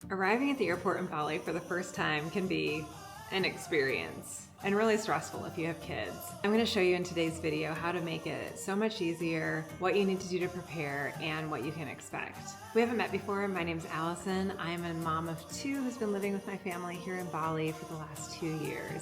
Arriving at the airport in Bali for the first time can be an experience and really stressful if you have kids. I'm going to show you in today's video how to make it so much easier, what you need to do to prepare, and what you can expect. We haven't met before. My name's Allison. I am a mom of two who's been living with my family here in Bali for the last 2 years.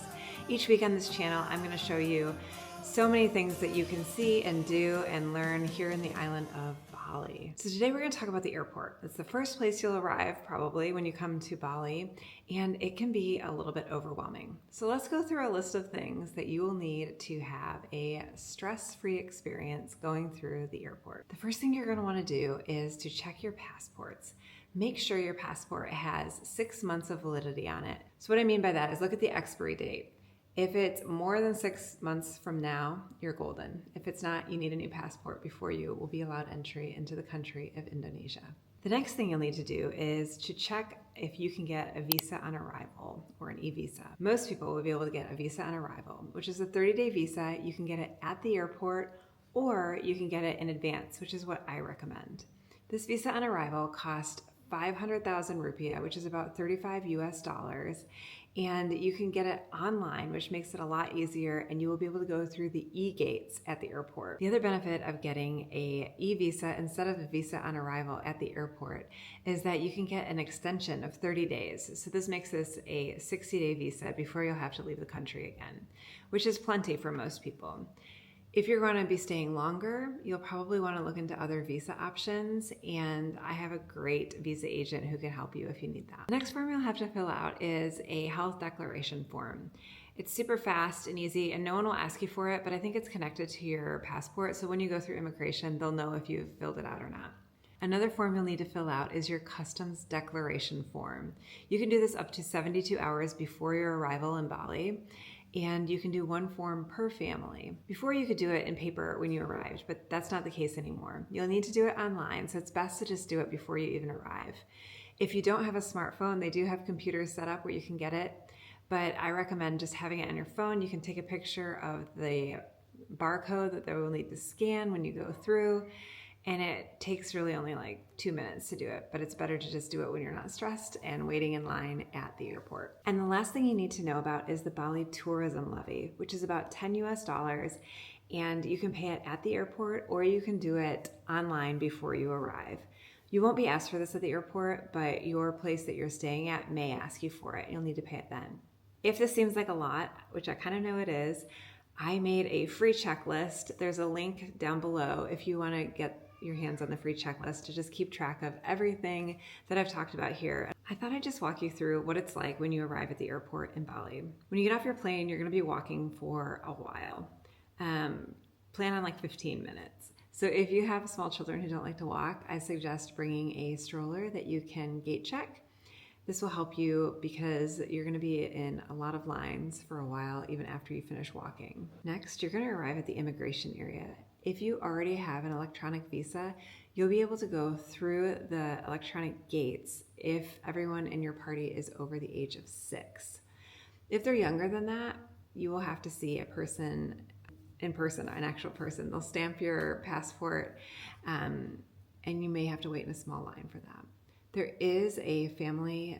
Each week on this channel, I'm going to show you so many things that you can see and do and learn here in the island of Bali. So today we're going to talk about the airport. It's the first place you'll arrive probably when you come to Bali, and it can be a little bit overwhelming. So let's go through a list of things that you will need to have a stress-free experience going through the airport. The first thing you're going to want to do is to check your passports. Make sure your passport has 6 months of validity on it. So what I mean by that is look at the expiry date. If it's more than 6 months from now, you're golden. If it's not, you need a new passport before you will be allowed entry into the country of Indonesia. The next thing you'll need to do is to check if you can get a visa on arrival or an e-visa. Most people will be able to get a visa on arrival, which is a 30-day visa. You can get it at the airport or you can get it in advance, which is what I recommend. This visa on arrival costs 500,000 rupiah, which is about 35 US dollars. And you can get it online, which makes it a lot easier, and you will be able to go through the e-gates at the airport. The other benefit of getting a e-visa instead of a visa on arrival at the airport is that you can get an extension of 30 days. So this makes this a 60-day visa before you'll have to leave the country again, which is plenty for most people. If you're going to be staying longer, you'll probably want to look into other visa options, and I have a great visa agent who can help you if you need that. The next form you'll have to fill out is a health declaration form. It's super fast and easy, and no one will ask you for it, but I think it's connected to your passport, so when you go through immigration, they'll know if you've filled it out or not. Another form you'll need to fill out is your customs declaration form. You can do this up to 72 hours before your arrival in Bali, and you can do one form per family. Before you could do it in paper when you arrived, but that's not the case anymore. You'll need to do it online, so it's best to just do it before you even arrive. If you don't have a smartphone, they do have computers set up where you can get it, but I recommend just having it on your phone. You can take a picture of the barcode that they will need to scan when you go through, and it takes really only like 2 minutes to do it, but it's better to just do it when you're not stressed and waiting in line at the airport. And the last thing you need to know about is the Bali tourism levy, which is about 10 US dollars, and you can pay it at the airport or you can do it online before you arrive. You won't be asked for this at the airport, but your place that you're staying at may ask you for it. You'll need to pay it then. If this seems like a lot, which I kind of know it is, I made a free checklist. There's a link down below if you want to get your hands on the free checklist to just keep track of everything that I've talked about here. I thought I'd just walk you through what it's like when you arrive at the airport in Bali. When you get off your plane, you're going to be walking for a while. Plan on like 15 minutes. So if you have small children who don't like to walk, I suggest bringing a stroller that you can gate check. This will help you because you're going to be in a lot of lines for a while, even after you finish walking. Next, you're going to arrive at the immigration area. If you already have an electronic visa, you'll be able to go through the electronic gates if everyone in your party is over the age of 6. If they're younger than that, you will have to see a person in person, an actual person. They'll stamp your passport, and you may have to wait in a small line for that. There is a family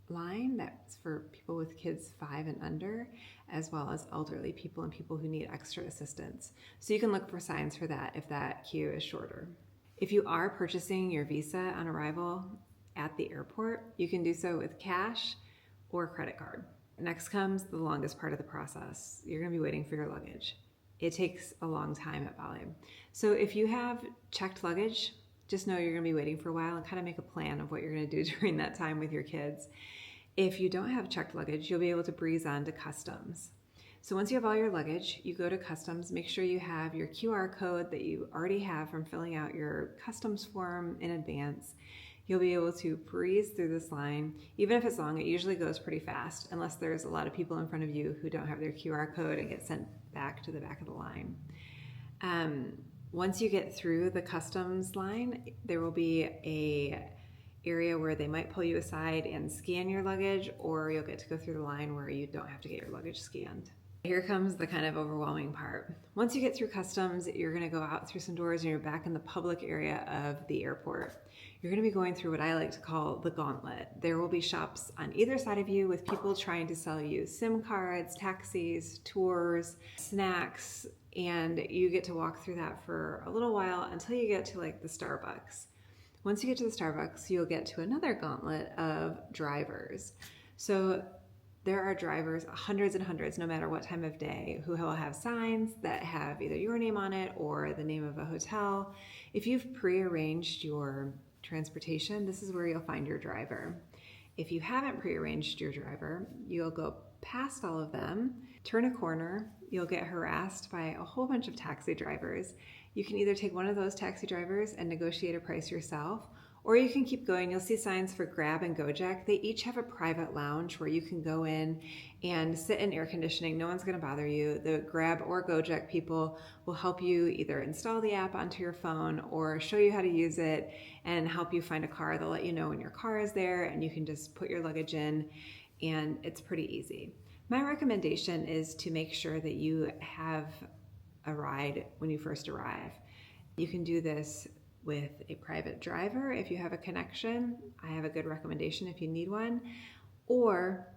line that's for people with kids 5 and under, as well as elderly people and people who need extra assistance. So you can look for signs for that if that queue is shorter. If you are purchasing your visa on arrival at the airport, you can do so with cash or credit card. Next comes the longest part of the process. You're going to be waiting for your luggage. It takes a long time at Bali. So if you have checked luggage, just know you're going to be waiting for a while and kind of make a plan of what you're going to do during that time with your kids. If you don't have checked luggage, you'll be able to breeze on to customs. So once you have all your luggage, you go to customs. Make sure you have your QR code that you already have from filling out your customs form in advance. You'll be able to breeze through this line. Even if it's long, it usually goes pretty fast unless there's a lot of people in front of you who don't have their QR code and get sent back to the back of the line. Once you get through the customs line, there will be a area where they might pull you aside and scan your luggage, or you'll get to go through the line where you don't have to get your luggage scanned. Here comes the kind of overwhelming part. Once you get through customs, you're going to go out through some doors and you're back in the public area of the airport. You're going to be going through what I like to call the gauntlet. There will be shops on either side of you with people trying to sell you SIM cards, taxis, tours, snacks, and you get to walk through that for a little while until you get to like the Starbucks. Once you get to the Starbucks, you'll get to another gauntlet of drivers. So there are drivers, hundreds and hundreds, no matter what time of day, who will have signs that have either your name on it or the name of a hotel. If you've pre-arranged your transportation, this is where you'll find your driver. If you haven't pre-arranged your driver, you'll go past all of them, turn a corner, you'll get harassed by a whole bunch of taxi drivers. You can either take one of those taxi drivers and negotiate a price yourself, or you can keep going. You'll see signs for Grab and Gojek. They each have a private lounge where you can go in and sit in air conditioning. No one's gonna bother you. The Grab or Gojek people will help you either install the app onto your phone or show you how to use it and help you find a car. They'll let you know when your car is there and you can just put your luggage in, and it's pretty easy. My recommendation is to make sure that you have a ride when you first arrive. You can do this with a private driver if you have a connection. I have a good recommendation if you need one. Or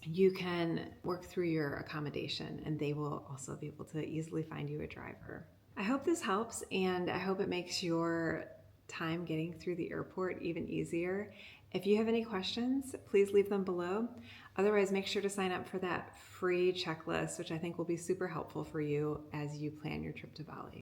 you can work through your accommodation and they will also be able to easily find you a driver. I hope this helps, and I hope it makes your time getting through the airport even easier. If you have any questions, please leave them below. Otherwise, make sure to sign up for that free checklist, which I think will be super helpful for you as you plan your trip to Bali.